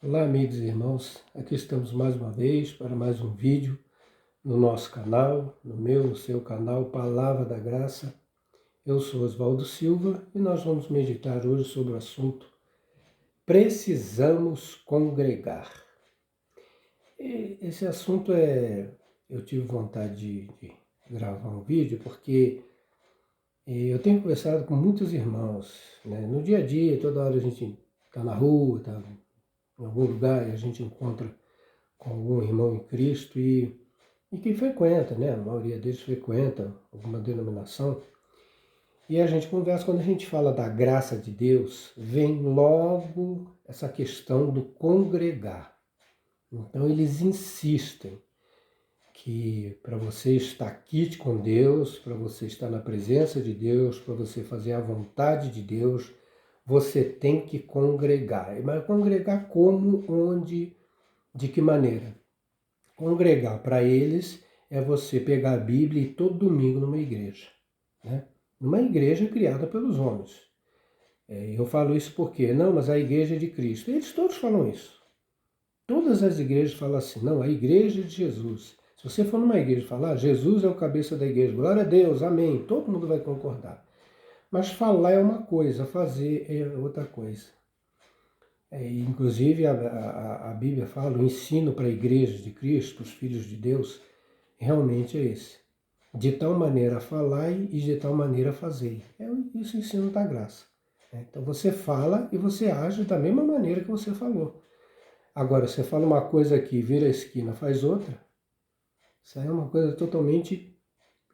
Olá, amigos e irmãos, aqui estamos mais uma vez para mais um vídeo no nosso canal, no seu canal Palavra da Graça. Eu sou Oswaldo Silva e nós vamos meditar hoje sobre o assunto Precisamos Congregar. Esse assunto eu tive vontade de gravar um vídeo porque eu tenho conversado com muitos irmãos, né? No dia a dia, toda hora a gente está na rua, está em algum lugar e a gente encontra com algum irmão em Cristo e que frequenta, né? A maioria deles frequenta alguma denominação. E a gente conversa, quando a gente fala da graça de Deus, vem logo essa questão do congregar. Então eles insistem que para você estar aqui com Deus, para você estar na presença de Deus, para você fazer a vontade de Deus, você tem que congregar. Mas congregar como, onde, de que maneira? Congregar para eles é você pegar a Bíblia e ir todo domingo numa igreja, né? Numa igreja criada pelos homens. Eu falo isso porque, não, mas a igreja é de Cristo. Eles todos falam isso. Todas as igrejas falam assim, não, a igreja de Jesus. Se você for numa igreja e falar, Jesus é o cabeça da igreja, glória a Deus, amém, todo mundo vai concordar. Mas falar é uma coisa, fazer é outra coisa. Inclusive a Bíblia fala, o ensino para a igreja de Cristo, os filhos de Deus, realmente é esse. De tal maneira falar e de tal maneira fazer. Isso o ensino da graça. Então você fala e você age da mesma maneira que você falou. Agora, você fala uma coisa aqui, vira a esquina, faz outra. Isso aí é uma coisa totalmente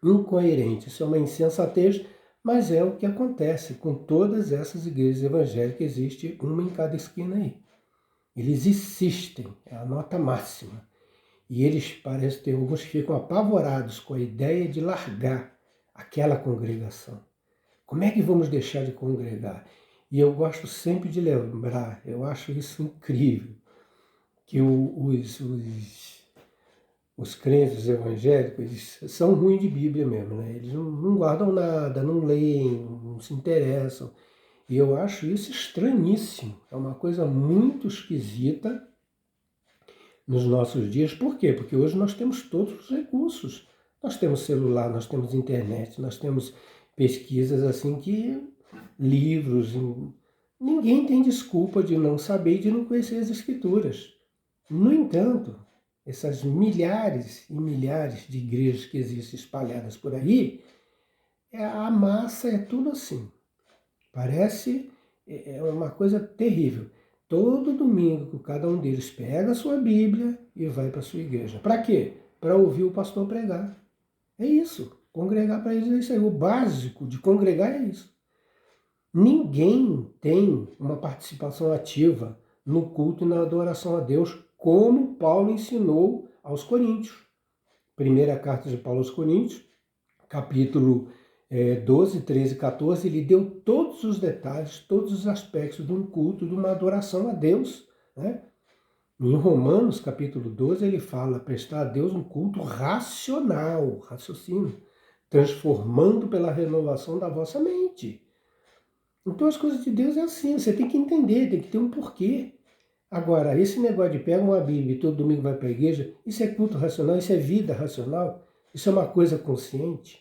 incoerente. Isso é uma insensatez, mas é o que acontece com todas essas igrejas evangélicas. Existe uma em cada esquina aí. Eles insistem, é a nota máxima. E eles parecem ter alguns que ficam apavorados com a ideia de largar aquela congregação. Como é que vamos deixar de congregar? E eu gosto sempre de lembrar, eu acho isso incrível, que os crentes evangélicos eles são ruins de Bíblia mesmo, né? Eles não guardam nada, não leem, não se interessam. E eu acho isso estranhíssimo. É uma coisa muito esquisita nos nossos dias. Por quê? Porque hoje nós temos todos os recursos. Nós temos celular, nós temos internet, nós temos pesquisas assim que livros. Ninguém tem desculpa de não saber e de não conhecer as escrituras. No entanto, essas milhares e milhares de igrejas que existem espalhadas por aí, a massa é tudo assim. Parece uma coisa terrível. Todo domingo, cada um deles pega a sua Bíblia e vai para a sua igreja. Para quê? Para ouvir o pastor pregar. É isso. Congregar para eles é isso aí. O básico de congregar é isso. Ninguém tem uma participação ativa no culto e na adoração a Deus, como Paulo ensinou aos Coríntios. Primeira carta de Paulo aos Coríntios, capítulo 12, 13 e 14, ele deu todos os detalhes, todos os aspectos de um culto, de uma adoração a Deus, né? Em Romanos, capítulo 12, ele fala prestar a Deus um culto racional, raciocínio, transformando pela renovação da vossa mente. Então as coisas de Deus é assim, você tem que entender, tem que ter um porquê. Agora, esse negócio de pega uma Bíblia e todo domingo vai para a igreja, isso é culto racional, isso é vida racional, isso é uma coisa consciente?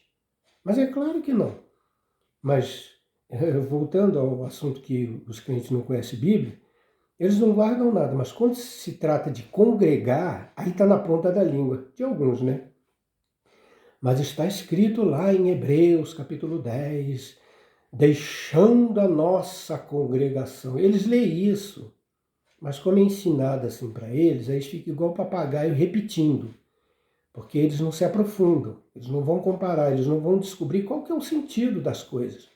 Mas é claro que não. Mas, voltando ao assunto que os crentes não conhecem Bíblia, eles não guardam nada, mas quando se trata de congregar, aí está na ponta da língua, de alguns, né? Mas está escrito lá em Hebreus, capítulo 10, deixando a nossa congregação. Eles leem isso, mas como é ensinado assim para eles, aí eles ficam igual papagaio repetindo, porque eles não se aprofundam, eles não vão comparar, eles não vão descobrir qual que é o sentido das coisas.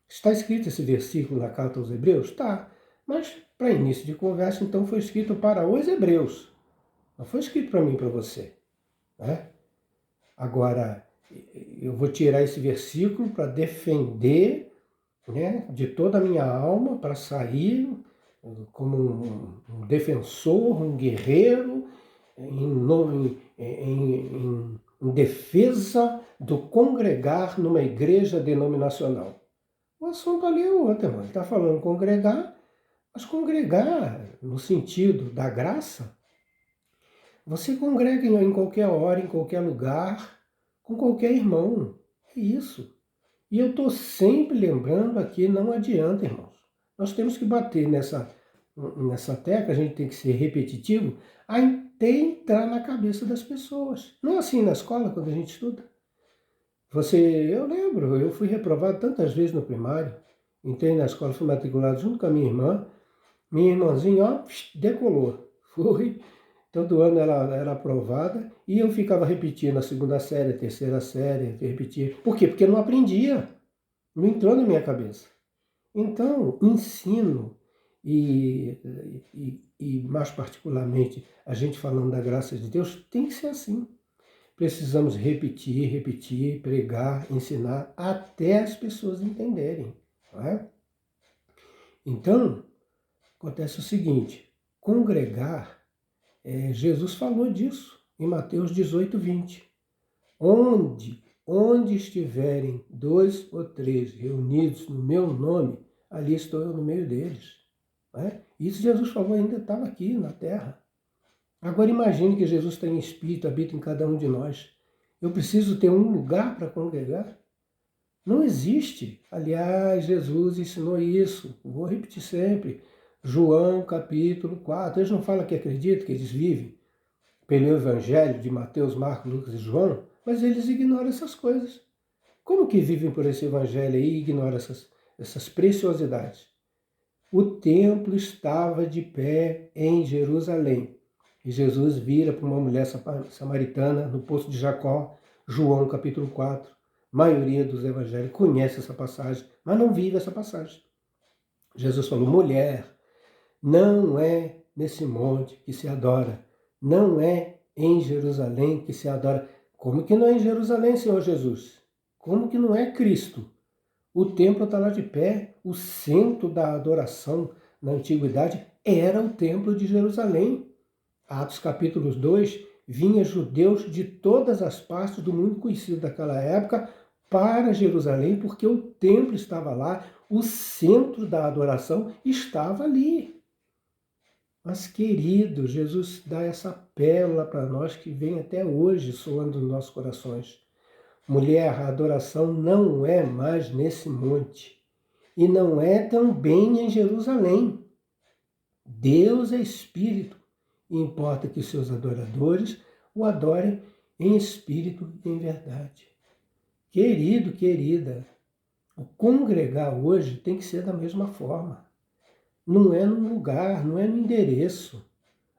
Está escrito esse versículo na carta aos Hebreus? Tá, mas para início de conversa, então foi escrito para os Hebreus, não foi escrito para mim e para você, né? Agora, eu vou tirar esse versículo para defender, né, de toda a minha alma, para sair como um defensor, um guerreiro, em defesa do congregar numa igreja denominacional. O assunto ali é outro, irmão. Ele está falando congregar, Mas congregar, no sentido da graça, você congrega em qualquer hora, em qualquer lugar, com qualquer irmão. É isso. E eu estou sempre lembrando aqui, não adianta, irmãos. Nós temos que bater nessa tecla, a gente tem que ser repetitivo, até entrar na cabeça das pessoas. Não é assim na escola, quando a gente estuda. Eu lembro, eu fui reprovado tantas vezes no primário, entrei na escola, fui matriculado junto com a minha irmãzinha, ó, decolou. Foi, todo ano ela era aprovada, e eu ficava repetindo a segunda série, a terceira série, repetia. Por quê? Porque eu não aprendia, não entrou na minha cabeça. Então, ensino, e mais particularmente a gente falando da graça de Deus, tem que ser assim. Precisamos repetir, repetir, pregar, ensinar, até as pessoas entenderem. Não é? Então, acontece o seguinte, congregar, Jesus falou disso em Mateus 18:20. Onde estiverem 2 ou 3 reunidos no meu nome, ali estou eu no meio deles. Não é? Isso Jesus falou, ainda estava aqui na terra. Agora imagine que Jesus tem espírito, habita em cada um de nós. Eu preciso ter um lugar para congregar? Não existe. Aliás, Jesus ensinou isso. Vou repetir sempre. João capítulo 4. Eles não falam que acreditam, que eles vivem pelo Evangelho de Mateus, Marcos, Lucas e João, mas eles ignoram essas coisas. Como que vivem por esse Evangelho aí e ignoram essas preciosidades? O templo estava de pé em Jerusalém. E Jesus vira para uma mulher samaritana no poço de Jacó, João capítulo 4. A maioria dos evangelhos conhece essa passagem, mas não vive essa passagem. Jesus falou, mulher, não é nesse monte que se adora, não é em Jerusalém que se adora. Como que não é em Jerusalém, Senhor Jesus? Como que não é Cristo? O templo está lá de pé, o centro da adoração na antiguidade era o templo de Jerusalém. Atos capítulo 2, vinha judeus de todas as partes do mundo conhecido daquela época para Jerusalém, porque o templo estava lá, o centro da adoração estava ali. Mas, querido, Jesus dá essa pérola para nós que vem até hoje soando nos nossos corações. Mulher, a adoração não é mais nesse monte e não é também em Jerusalém. Deus é Espírito e importa que os seus adoradores o adorem em espírito e em verdade. Querido, querida, o congregar hoje tem que ser da mesma forma. Não é no lugar, não é no endereço.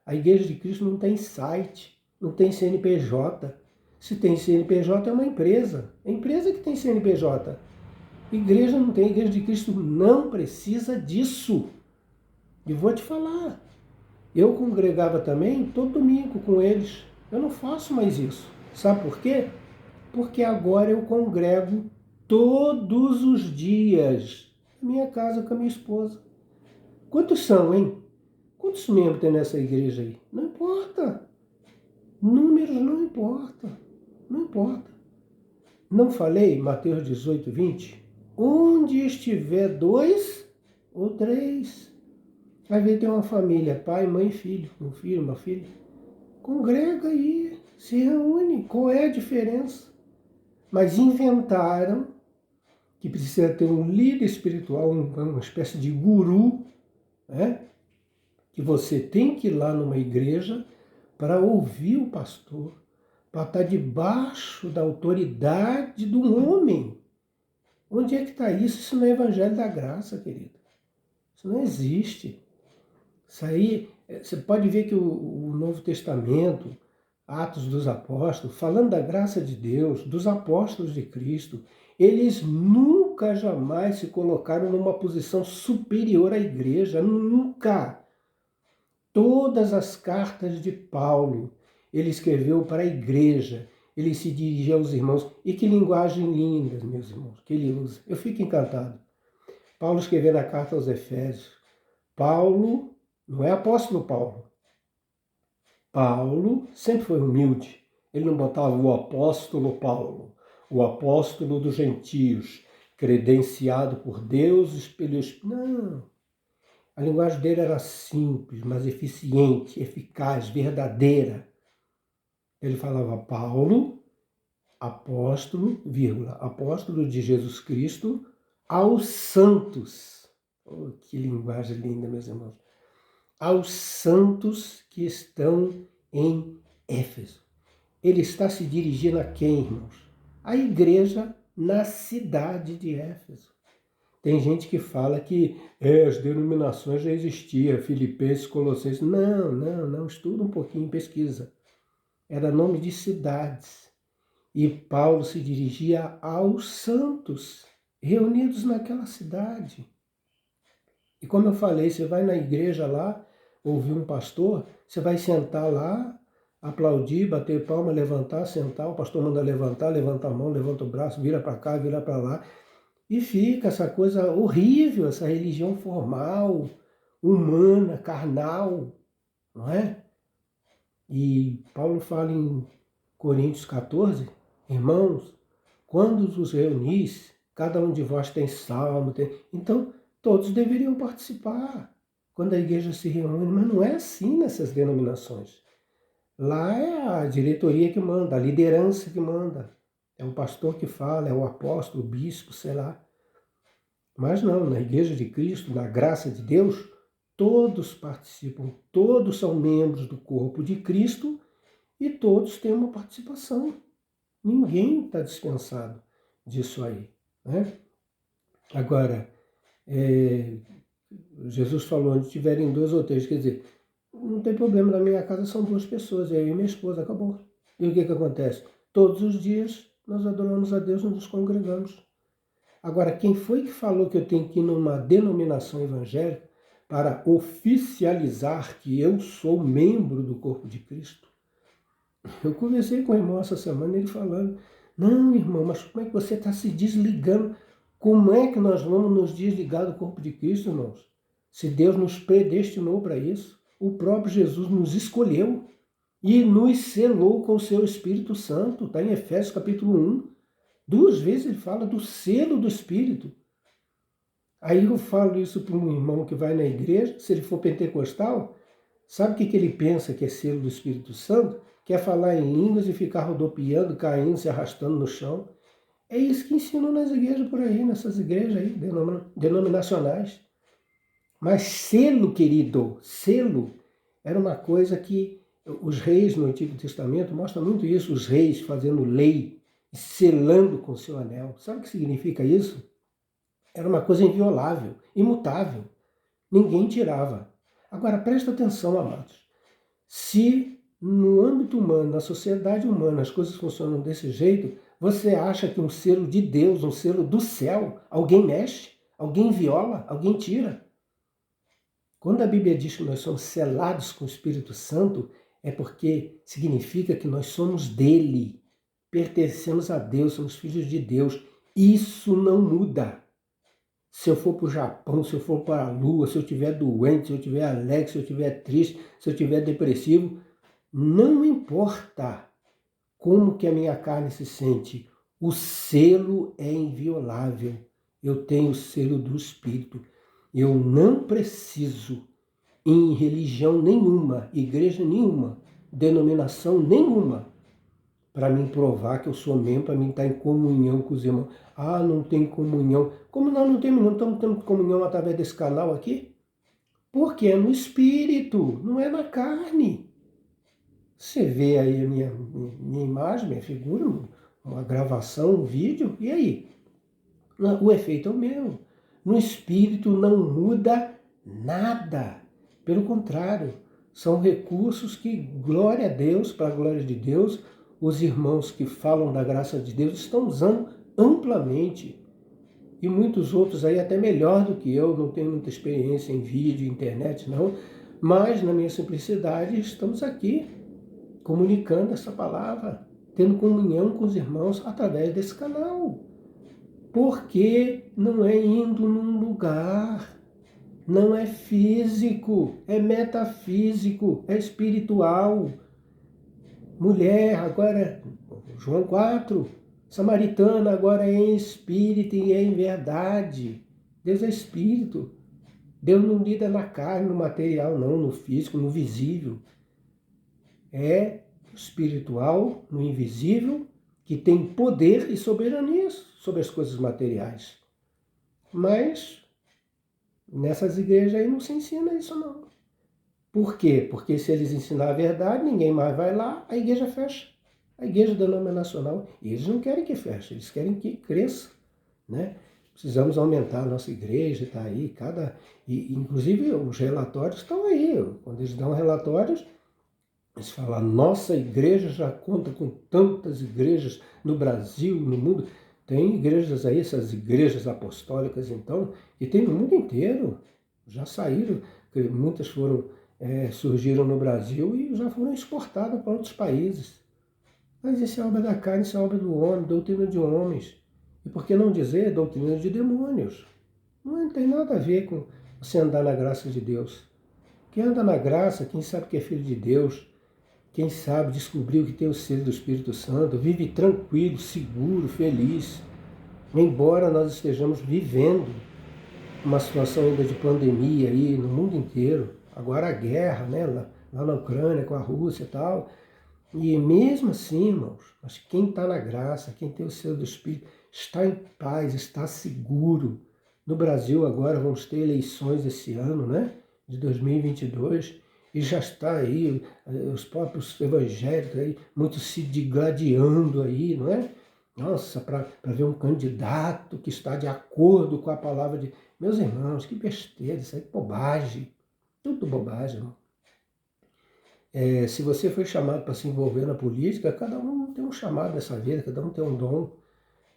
A Igreja de Cristo não tem site, não tem CNPJ. Se tem CNPJ é uma empresa. É a empresa que tem CNPJ. Igreja não tem, a Igreja de Cristo não precisa disso. E vou te falar, eu congregava também todo domingo com eles. Eu não faço mais isso. Sabe por quê? Porque agora eu congrego todos os dias na minha casa com a minha esposa. Quantos são, hein? Quantos membros tem nessa igreja aí? Não importa. Números não importa. Não importa. Não falei, Mateus 18:20? Onde estiver 2 ou 3. Vai ver, tem uma família, pai, mãe, filho, um filho, uma filha. Congrega aí, se reúne. Qual é a diferença? Mas inventaram que precisa ter um líder espiritual, uma espécie de guru, né? Que você tem que ir lá numa igreja para ouvir o pastor, para estar debaixo da autoridade do homem. Onde é que está isso? Isso não é evangelho da graça, querido. Isso não existe. Isso aí, você pode ver que o Novo Testamento, Atos dos Apóstolos, falando da graça de Deus, dos apóstolos de Cristo, eles nunca, jamais se colocaram numa posição superior à igreja, nunca. Todas as cartas de Paulo, ele escreveu para a igreja, ele se dirigia aos irmãos. E que linguagem linda, meus irmãos, que ele usa. Eu fico encantado. Paulo escrevendo a carta aos Efésios. Paulo, não é apóstolo Paulo. Paulo sempre foi humilde. Ele não botava o apóstolo Paulo, o apóstolo dos gentios, credenciado por Deus pelo Espírito. Não. A linguagem dele era simples, mas eficiente, eficaz, verdadeira. Ele falava Paulo, apóstolo, vírgula, apóstolo de Jesus Cristo, aos santos. Oh, que linguagem linda, meus irmãos. Aos santos que estão em Éfeso. Ele está se dirigindo a quem, irmãos? A igreja na cidade de Éfeso. Tem gente que fala que as denominações já existiam, Filipenses, Colossenses. Não, estuda um pouquinho, pesquisa. Era nome de cidades. E Paulo se dirigia aos santos, reunidos naquela cidade. E como eu falei, você vai na igreja lá, ouvir um pastor, você vai sentar lá, aplaudir, bater palma, levantar, sentar, o pastor manda levantar, levanta a mão, levanta o braço, vira para cá, vira para lá. E fica essa coisa horrível, essa religião formal, humana, carnal, não é? E Paulo fala em Coríntios 14, irmãos, quando os reunis, cada um de vós tem salmo, então todos deveriam participar quando a igreja se reúne, mas não é assim nessas denominações. Lá é a diretoria que manda, a liderança que manda, é o pastor que fala, é o apóstolo, o bispo, sei lá. Mas não, na igreja de Cristo, na graça de Deus, todos participam, todos são membros do corpo de Cristo e todos têm uma participação. Ninguém está dispensado disso aí, né? Agora, Jesus falou, onde tiverem 2 ou 3, quer dizer, não tem problema, na minha casa são 2 pessoas, eu e minha esposa, acabou. E o que acontece? Todos os dias nós adoramos a Deus, nós nos congregamos. Agora, quem foi que falou que eu tenho que ir numa denominação evangélica para oficializar que eu sou membro do corpo de Cristo? Eu conversei com o irmão essa semana, ele falando, não, irmão, mas como é que você está se desligando? Como é que nós vamos nos desligar do corpo de Cristo, irmãos? Se Deus nos predestinou para isso, o próprio Jesus nos escolheu e nos selou com o seu Espírito Santo, está em Efésios capítulo 1. 2 vezes ele fala do selo do Espírito. Aí eu falo isso para um irmão que vai na igreja, se ele for pentecostal, sabe o que ele pensa que é selo do Espírito Santo? Quer falar em línguas e ficar rodopiando, caindo, se arrastando no chão. É isso que ensinam nas igrejas por aí, nessas igrejas aí, denominacionais. Mas selo, querido, selo, era uma coisa que os reis no Antigo Testamento mostram muito isso, os reis fazendo lei, selando com seu anel. Sabe o que significa isso? Era uma coisa inviolável, imutável. Ninguém tirava. Agora, presta atenção, amados. Se no âmbito humano, na sociedade humana, as coisas funcionam desse jeito, você acha que um selo de Deus, um selo do céu, alguém mexe? Alguém viola? Alguém tira? Quando a Bíblia diz que nós somos selados com o Espírito Santo, é porque significa que nós somos dele, pertencemos a Deus, somos filhos de Deus. Isso não muda. Se eu for para o Japão, se eu for para a Lua, se eu estiver doente, se eu estiver alegre, se eu estiver triste, se eu estiver depressivo, não importa como que a minha carne se sente, o selo é inviolável. Eu tenho o selo do Espírito. Eu não preciso, em religião nenhuma, igreja nenhuma, denominação nenhuma, para mim provar que eu sou membro, para mim estar em comunhão com os irmãos. Ah, não tem comunhão. Como nós não temos, não estamos tendo comunhão através desse canal aqui? Porque é no Espírito, não é na carne. Você vê aí a minha imagem, minha figura, uma gravação, um vídeo, e aí? O efeito é o mesmo. No Espírito não muda nada. Pelo contrário, são recursos que, glória a Deus, para a glória de Deus, os irmãos que falam da graça de Deus estão usando amplamente. E muitos outros aí até melhor do que eu, não tenho muita experiência em vídeo, internet, não. Mas, na minha simplicidade, estamos aqui comunicando essa palavra, tendo comunhão com os irmãos através desse canal. Porque não é indo num lugar, não é físico, é metafísico, é espiritual. Mulher, agora, João 4, samaritana, agora é em espírito e é em verdade. Deus é espírito. Deus não lida na carne, no material, não, no físico, no visível. É espiritual, no invisível, que tem poder e soberania sobre as coisas materiais. Mas nessas igrejas aí não se ensina isso não. Por quê? Porque se eles ensinar a verdade, ninguém mais vai lá, a igreja fecha. A igreja denominacional. E eles não querem que feche, eles querem que cresça, né? Precisamos aumentar a nossa igreja, está aí, inclusive os relatórios estão aí. Quando eles dão relatórios, eles falam, nossa igreja já conta com tantas igrejas no Brasil, no mundo. Tem igrejas aí, essas igrejas apostólicas, então, que tem no mundo inteiro. Já saíram, muitas surgiram no Brasil e já foram exportadas para outros países. Mas isso é obra da carne, isso é obra do homem, doutrina de homens. E por que não dizer doutrina de demônios? Não tem nada a ver com você andar na graça de Deus. Quem anda na graça, quem sabe que é filho de Deus, quem sabe descobriu que tem o selo do Espírito Santo, vive tranquilo, seguro, feliz. Embora nós estejamos vivendo uma situação ainda de pandemia aí no mundo inteiro, agora a guerra, né, lá na Ucrânia com a Rússia e tal, e mesmo assim, irmãos, mas quem está na graça, quem tem o selo do Espírito, está em paz, está seguro. No Brasil agora vamos ter eleições esse ano, né, de 2022, e já está aí os próprios evangélicos aí, muitos se digladiando aí, não é? Nossa, para ver um candidato que está de acordo com a palavra de... Meus irmãos, que besteira, isso aí é bobagem. Tudo bobagem, irmão. Se você foi chamado para se envolver na política, cada um tem um chamado nessa vida, cada um tem um dom.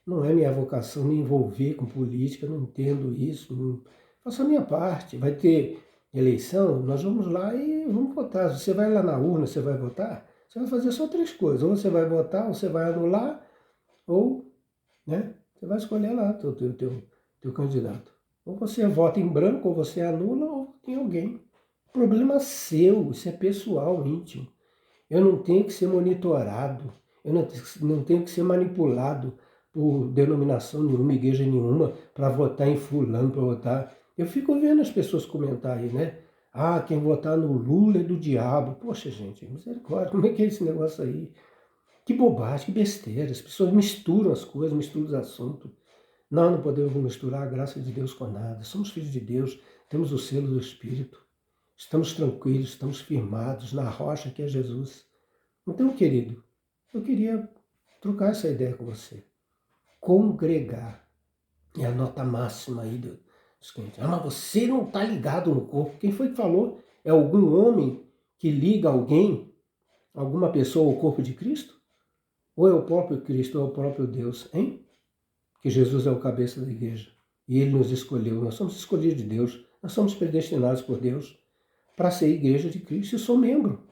Não é minha vocação me envolver com política, não entendo isso. Não... Faço a minha parte. Vai ter eleição, nós vamos lá e vamos votar. Você vai lá na urna, você vai votar, você vai fazer só 3 coisas. Ou você vai votar, ou você vai anular, ou, né, você vai escolher lá teu candidato. Ou você vota em branco, ou você anula, ou tem alguém. Problema seu, isso é pessoal, íntimo. Eu não tenho que ser monitorado, eu não tenho que ser manipulado por denominação nenhuma, igreja nenhuma, para votar em fulano, para votar. Eu fico vendo as pessoas comentar aí, né? Ah, quem votar no Lula é do diabo. Poxa, gente, misericórdia, como é que é esse negócio aí? Que bobagem, que besteira. As pessoas misturam as coisas, misturam os assuntos. Não podemos misturar a graça de Deus com nada. Somos filhos de Deus, temos o selo do Espírito. Estamos tranquilos, estamos firmados na rocha que é Jesus. Então, querido, eu queria trocar essa ideia com você. Congregar é a nota máxima aí dos crentes. Ah, mas você não está ligado no corpo. Quem foi que falou? É algum homem que liga alguém, alguma pessoa ao corpo de Cristo? Ou é o próprio Cristo, ou é o próprio Deus, hein? Que Jesus é o cabeça da igreja. E Ele nos escolheu. Nós somos escolhidos de Deus. Nós somos predestinados por Deus para ser igreja de Cristo. Eu sou membro.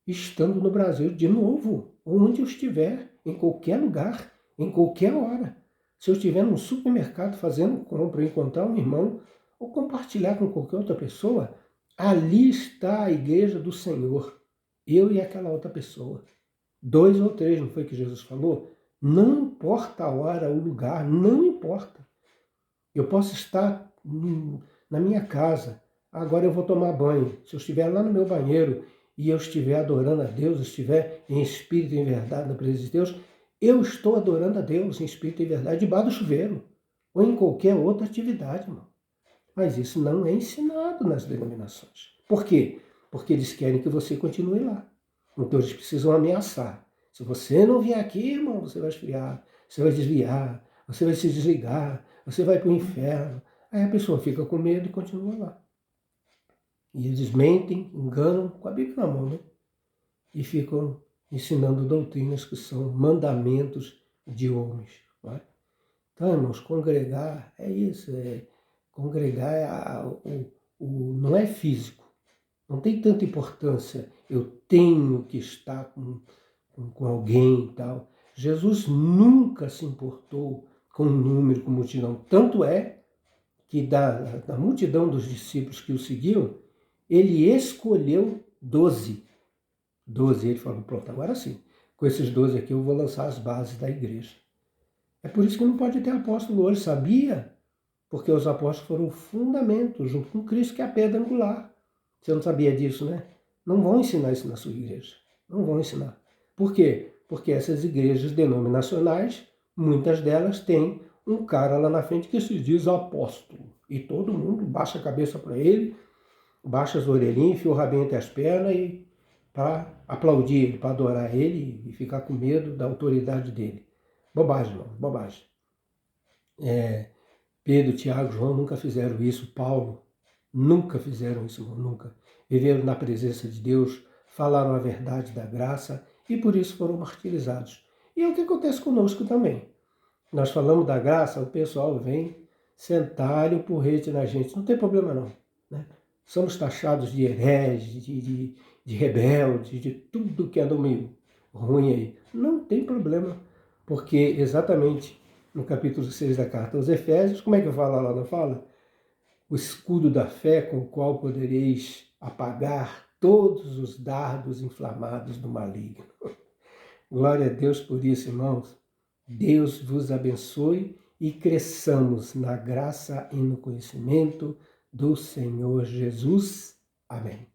Estando no Brasil de novo, onde eu estiver, em qualquer lugar, em qualquer hora. Se eu estiver num supermercado fazendo compra, encontrar um irmão, ou compartilhar com qualquer outra pessoa, ali está a igreja do Senhor. Eu e aquela outra pessoa. 2 ou 3, não foi que Jesus falou? Não importa a hora, o lugar, não importa. Eu posso estar na minha casa, agora eu vou tomar banho. Se eu estiver lá no meu banheiro e eu estiver adorando a Deus, estiver em espírito e em verdade na presença de Deus, eu estou adorando a Deus em espírito e em verdade debaixo do chuveiro ou em qualquer outra atividade, irmão. Mas isso não é ensinado nas denominações. Por quê? Porque eles querem que você continue lá. Então eles precisam ameaçar. Se você não vier aqui, irmão, você vai esfriar, você vai desviar, você vai se desligar, você vai para o inferno. Aí a pessoa fica com medo e continua lá. E eles mentem, enganam com a Bíblia na mão, né? E ficam ensinando doutrinas que são mandamentos de homens. Não é? Então, irmãos, congregar é isso. Congregar não é físico. Não tem tanta importância. Eu tenho que estar com alguém e tal. Jesus nunca se importou com número, com multidão. Tanto é que da multidão dos discípulos que o seguiam, ele escolheu 12. 12, ele falou, pronto, agora sim. Com esses 12 aqui eu vou lançar as bases da igreja. É por isso que não pode ter apóstolo hoje, sabia? Porque os apóstolos foram o fundamento, junto com Cristo, que é a pedra angular. Você não sabia disso, né? Não vão ensinar isso na sua igreja. Não vão ensinar. Por quê? Porque essas igrejas denominacionais, muitas delas têm um cara lá na frente que se diz apóstolo. E todo mundo baixa a cabeça para ele, baixa as orelhinhas, enfia o rabinho entre as pernas e para aplaudir ele, para adorar ele e ficar com medo da autoridade dele. Bobagem, irmão, bobagem. Pedro, Tiago, João nunca fizeram isso, Paulo nunca fizeram isso, irmão, nunca. Viveram na presença de Deus, falaram a verdade da graça e por isso foram martirizados. E é o que acontece conosco também. Nós falamos da graça, o pessoal vem sentar o porrete na gente. Não tem problema não. Né? Somos taxados de hereges, de rebeldes, de tudo que é do meio ruim aí. Não tem problema, porque exatamente no capítulo 6 da carta aos Efésios, como é que fala lá? Não fala? O escudo da fé com o qual podereis apagar todos os dardos inflamados do maligno. Glória a Deus por isso, irmãos. Deus vos abençoe e cresçamos na graça e no conhecimento do Senhor Jesus. Amém.